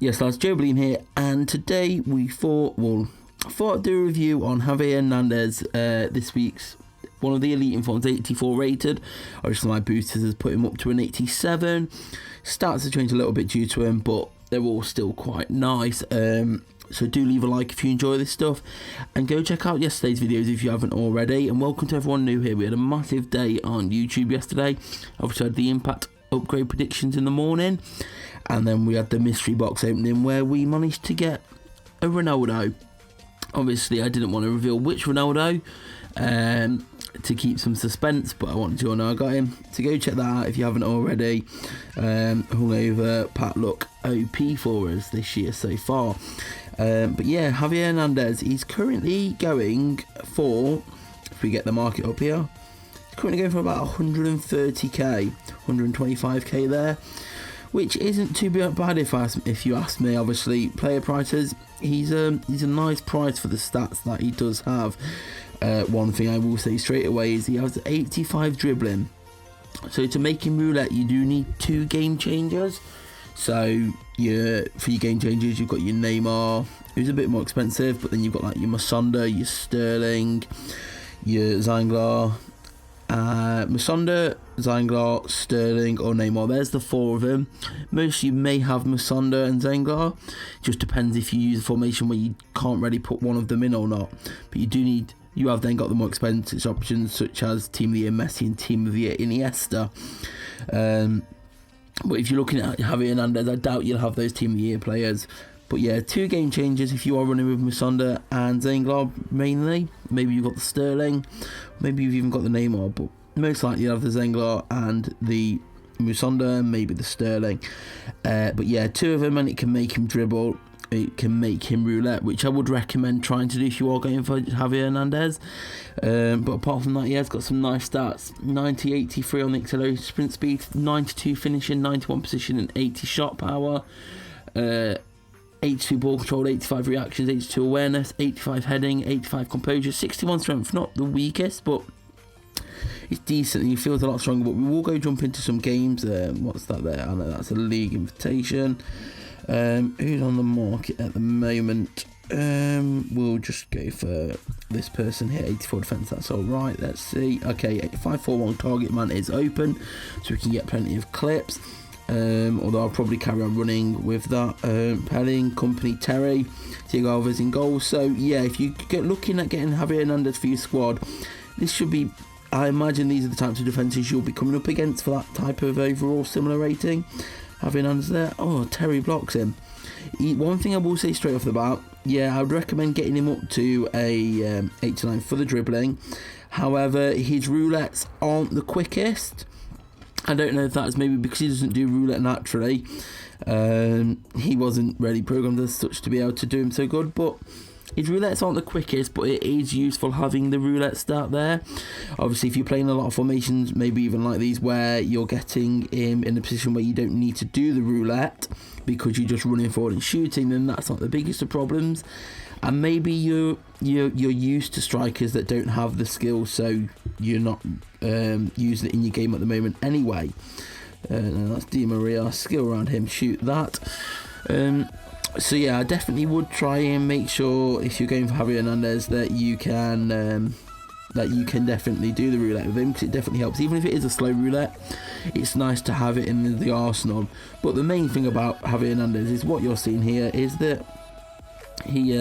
Yes, lads, joebiline here, and today I thought I'd do a review on Javier Hernandez, this week's one of the Elite Informs, 84 rated. Obviously my boosters has put him up to an 87. Stats have changed a little bit due to him, but they're all still quite nice. So do leave a like if you enjoy this stuff, and go check out yesterday's videos if you haven't already. And welcome to everyone new here. We had a massive day on YouTube yesterday. Obviously had the Impact upgrade predictions in the morning, and then we had the mystery box opening where we managed to get a Ronaldo. Obviously I didn't want to reveal which Ronaldo to keep some suspense, but I wanted you all to know I got him. So go check that out if you haven't already. Hungover Pat Luck OP for us this year so far. But yeah, Javier Hernandez, he's currently going for, if we get the market up here, he's currently going for about 130k, 125k there, which isn't too bad if you ask me. Obviously, player prices, he's a nice price for the stats that he does have. One thing I will say straight away is he has 85 dribbling. So to make him roulette, you do need 2 game changers. So for your game changers, you've got your Neymar, who's a bit more expensive, but then you've got like your Musonda, your Sterling, your Zanglar. Musonda, Zanglar, Sterling or Neymar, there's the 4 of them. Most you may have Musonda and Zanglar, just depends if you use a formation where you can't really put one of them in or not. But you have then got the more expensive options such as Team of the Year Messi and Team of the Year Iniesta. But if you're looking at Javier Hernandez, I doubt you'll have those Team of the Year players. But yeah, 2 game changers if you are running with Musonda and Zanglar mainly. Maybe you've got the Sterling, maybe you've even got the Neymar, but most likely you'll have the Zanglar and the Musonda and maybe the Sterling. But yeah, 2 of them, and it can make him dribble, it can make him roulette, which I would recommend trying to do if you are going for Javier Hernandez. But apart from that, yeah, it's got some nice stats. 90, 83 on the acceleration sprint speed, 92 finishing, 91 position and 80 shot power. 82 ball control, 85 reactions, 82 awareness, 85 heading, 85 composure, 61 strength, not the weakest, but it's decent and he feels a lot stronger. But we will go jump into some games. What's that there? I know that's a league invitation. Who's on the market at the moment? We'll just go for this person here, 84 defense, that's alright. Let's see. Okay, 541 target man is open, so we can get plenty of clips. Although I'll probably carry on running with that. Pelling, Company, Terry, Diego Alves in goal. So yeah, if you get looking at getting Javier Hernandez for your squad, this should be, I imagine these are the types of defences you'll be coming up against for that type of overall similar rating. Javier Hernandez there. Oh, Terry blocks him. One thing I will say straight off the bat, yeah, I would recommend getting him up to a 89 for the dribbling. However, his roulettes aren't the quickest. I don't know if that's maybe because he doesn't do roulette naturally. He wasn't really programmed as such to be able to do him so good, but his roulettes aren't the quickest, but it is useful having the roulette start there. Obviously, if you're playing a lot of formations, maybe even like these, where you're getting him in a position where you don't need to do the roulette because you're just running forward and shooting, then that's not the biggest of problems. And maybe you're used to strikers that don't have the skill, so you're not using it in your game at the moment anyway. That's Di Maria, skill around him, shoot that. So yeah, I definitely would try and make sure if you're going for Javier Hernandez that you can definitely do the roulette with him, because it definitely helps. Even if it is a slow roulette, it's nice to have it in the arsenal. But the main thing about Javier Hernandez is what you're seeing here is that he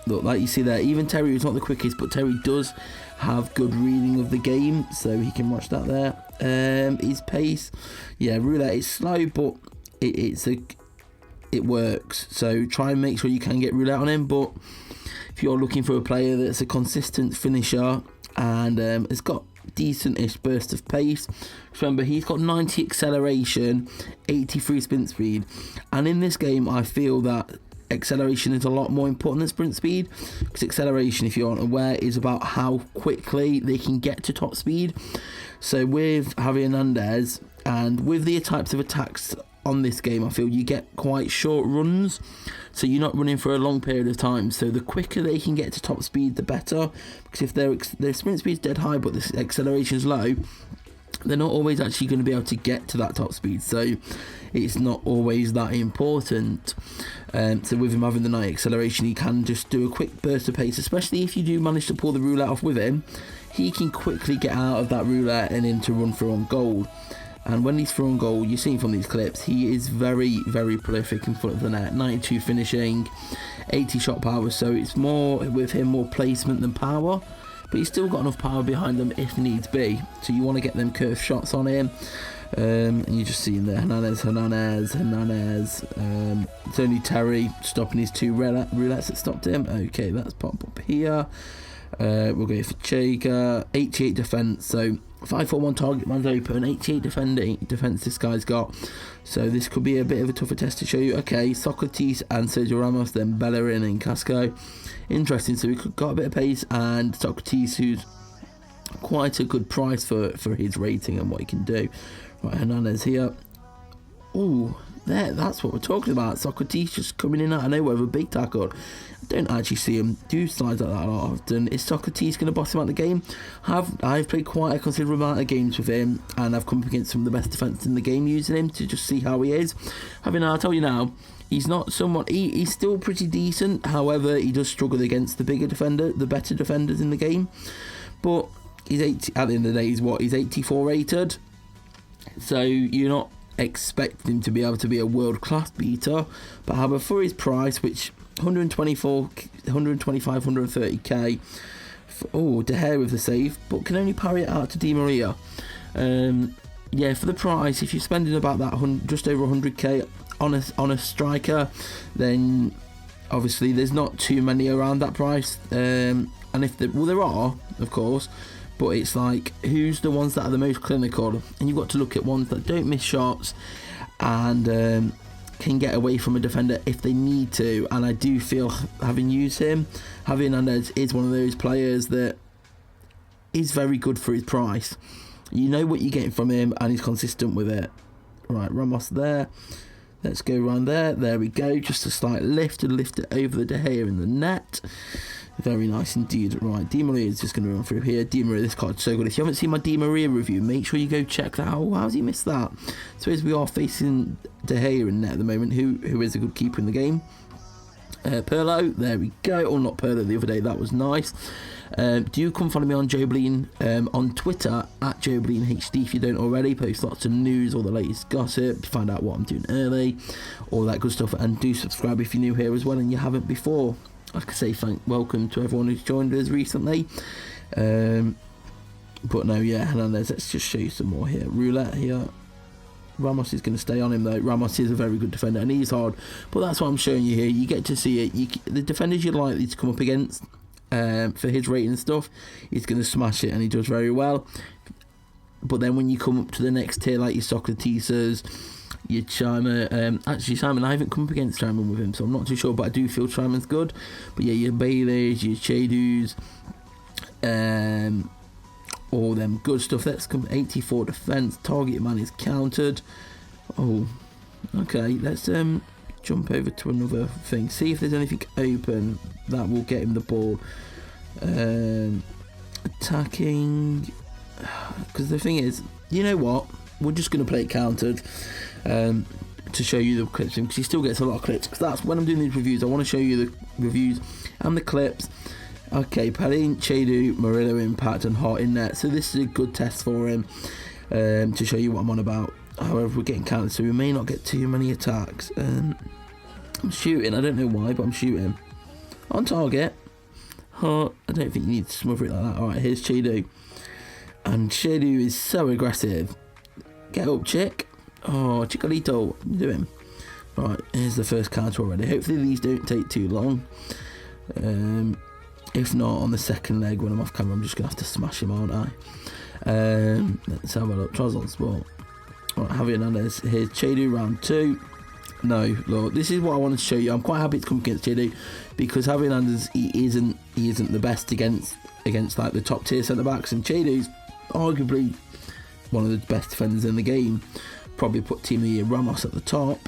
look, like you see there, even Terry is not the quickest, but Terry does have good reading of the game, so he can watch that there. His pace, yeah, roulette is slow, but it works, so try and make sure you can get roulette on him. But if you're looking for a player that's a consistent finisher and has got decent-ish burst of pace, remember he's got 90 acceleration, 83 sprint speed, and in this game I feel that acceleration is a lot more important than sprint speed, because acceleration, if you aren't aware, is about how quickly they can get to top speed. So with Javier Hernandez and with the types of attacks on this game, I feel you get quite short runs, so you're not running for a long period of time. So the quicker they can get to top speed, the better, because if their sprint speed is dead high but the acceleration is low, they're not always actually going to be able to get to that top speed, so it's not always that important. So with him having the 90 acceleration, he can just do a quick burst of pace, especially if you do manage to pull the roulette off with him. He can quickly get out of that roulette and into run through on goal. And when he's through on goal, you've seen from these clips, he is very, very prolific in front of the net. 92 finishing, 80 shot power, so it's more, with him, more placement than power. But he's still got enough power behind them if needs be. So you want to get them curved shots on him. And you're just seeing there, Hernandez. It's only Terry stopping his 2 roulettes that stopped him. Okay, that's popped up here. We'll go for Chega. 88 defence, so 5-4-1 target man's open. 88 defence this guy's got. So this could be a bit of a tougher test to show you. Okay, Socrates and Sergio Ramos, then Bellerin and Casco. Interesting, so we got a bit of pace, and Socrates, who's quite a good price for his rating and what he can do. Right, Hernandez here. Oh, that's what we're talking about. Socrates just coming in out of nowhere with a big tackle. I don't actually see him do slides like that a lot often. Is Socrates going to boss him out the game? I've played quite a considerable amount of games with him, and I've come up against some of the best defence in the game using him to just see how he is. I'll tell you now, he's not someone. He's still pretty decent. However, he does struggle against the better defenders in the game. But he's 80. At the end of the day, he's 84 rated. So you're not expecting him to be able to be a world-class beater, but however, for his price, which 125, 130k. De Gea with the save, but can only parry it out to Di Maria. Yeah, for the price, if you're spending about that just over 100k on a striker, then obviously there's not too many around that price. And if there are, of course. But it's like, who's the ones that are the most clinical? And you've got to look at ones that don't miss shots and can get away from a defender if they need to. And I do feel, having used him, Javier Hernandez is one of those players that is very good for his price. You know what you're getting from him, and he's consistent with it. Right, Ramos there. Let's go around there. There we go. Just a slight lift to lift it over the De Gea in the net. Very nice indeed. Right, Di Maria is just going to run through here. Di Maria, this card's so good. If you haven't seen my Di Maria review, make sure you go check that out. How's he missed that? So as we are facing De Gea in net at the moment, who is a good keeper in the game. Perlo, there we go. Or not Perlo the other day, that was nice. Do come follow me on joebiline on Twitter at joebilineHD if you don't already. Post lots of news, all the latest gossip, find out what I'm doing early, all that good stuff. And do subscribe if you're new here as well and you haven't before. Like I say, welcome to everyone who's joined us recently. But no, yeah, Hernandez, let's just show you some more here. Roulette here. Ramos is going to stay on him though. Ramos is a very good defender and he's hard. But that's what I'm showing you here. You get to see it. The defenders you're likely to come up against for his rating and stuff, he's going to smash it, and he does very well. But then when you come up to the next tier, like your Socrates, your Chimer, actually Simon, I haven't come up against Simon with him, so I'm not too sure, but I do feel Simon's good. But yeah, your Baileys, your Chedus, all them good stuff. Let's come 84 defence, target man is countered. Oh, okay, let's jump over to another thing, see if there's anything open that will get him the ball. Attacking, because the thing is, you know what, we're just going to play it countered to show you the clips, because he still gets a lot of clips, because that's when I'm doing these reviews, I want to show you the reviews and the clips. Okay, Pelin, Chedu, Murillo, Impact and Hart in net, so this is a good test for him to show you what I'm on about. However, we're getting countered, so we may not get too many attacks. I'm shooting, I don't know why, but I'm shooting on target. Hart, I don't think you need to smother it like that. Alright, here's Chedu, and Chedu is so aggressive. Get up, chick. Oh, Chicarito, what are you doing? Right, here's the first counter already. Hopefully these don't take too long. If not, on the second leg when I'm off camera, I'm just going to have to smash him, aren't I? Let's have a look. Trials on sport. Right, Javier Hernandez. Here's Chedu, round 2. No, look, this is what I wanted to show you. I'm quite happy to come against Chedu, because Javier Hernandez, he isn't the best against like the top tier centre backs, and Chedu's arguably one of the best defenders in the game. Probably put Team of the Year Ramos at the top.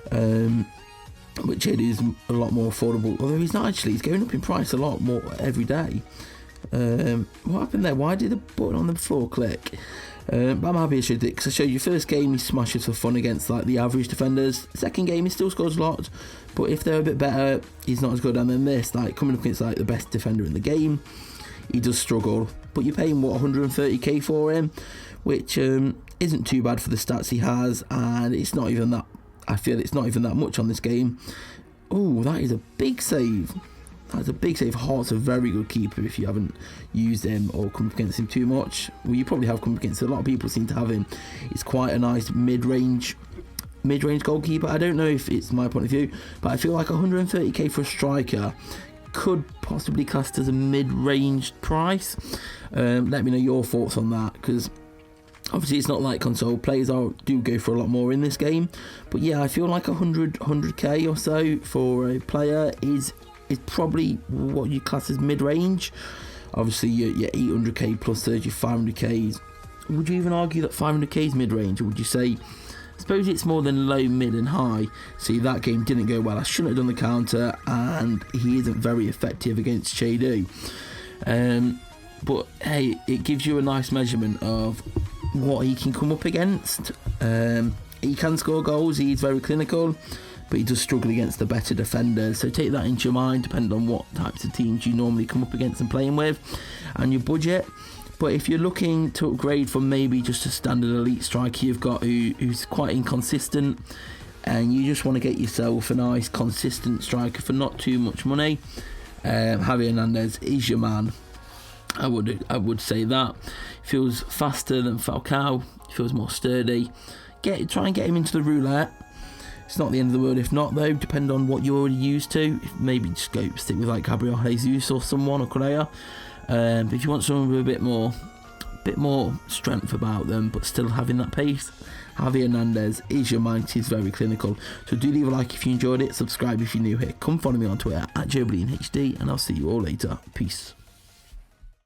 But Chedu is a lot more affordable, although he's not actually. He's going up in price a lot more every day. What happened there? Why did the button on the floor click? But I'm happy I showed it because I showed you first game he smashes for fun against like the average defenders. Second game he still scores a lot, but if they're a bit better, he's not as good. And then this, like coming up against like the best defender in the game, he does struggle. But you're paying what, 130k for him, which isn't too bad for the stats he has, and it's not even that. I feel it's not even that much on this game. Oh, that is a big save. That's a big save. Hart's a very good keeper if you haven't used him or come up against him too much. Well, you probably have come up against him. A lot of people seem to have him. He's quite a nice mid-range goalkeeper. I don't know if it's my point of view, but I feel like 130k for a striker could possibly classed as a mid-range price. Let me know your thoughts on that, because obviously it's not like console players do go for a lot more in this game. But yeah, I feel like 100k or so for a player is probably what you class as mid-range. Obviously your 800k plus surge, your 500k. Would you even argue that 500k is mid-range, or would you say, I suppose it's more than low, mid and high? See, that game didn't go well. I shouldn't have done the counter, and he isn't very effective against Chedu. But hey, it gives you a nice measurement of what he can come up against. He can score goals, he's very clinical, but he does struggle against the better defenders. So take that into your mind, depending on what types of teams you normally come up against and playing with, and your budget. But if you're looking to upgrade from maybe just a standard elite striker you've got who's quite inconsistent, and you just want to get yourself a nice consistent striker for not too much money, Javier Hernandez is your man. I would say that. Feels faster than Falcao, feels more sturdy. Try and get him into the roulette. It's not the end of the world if not, though, depending on what you're already used to. Maybe just stick with like Gabriel Jesus or someone, or Correa. But if you want someone with a bit more strength about them, but still having that pace, Javier Hernandez is your man. He's very clinical. So do leave a like if you enjoyed it. Subscribe if you're new here. Come follow me on Twitter at joebilineHD, and I'll see you all later. Peace.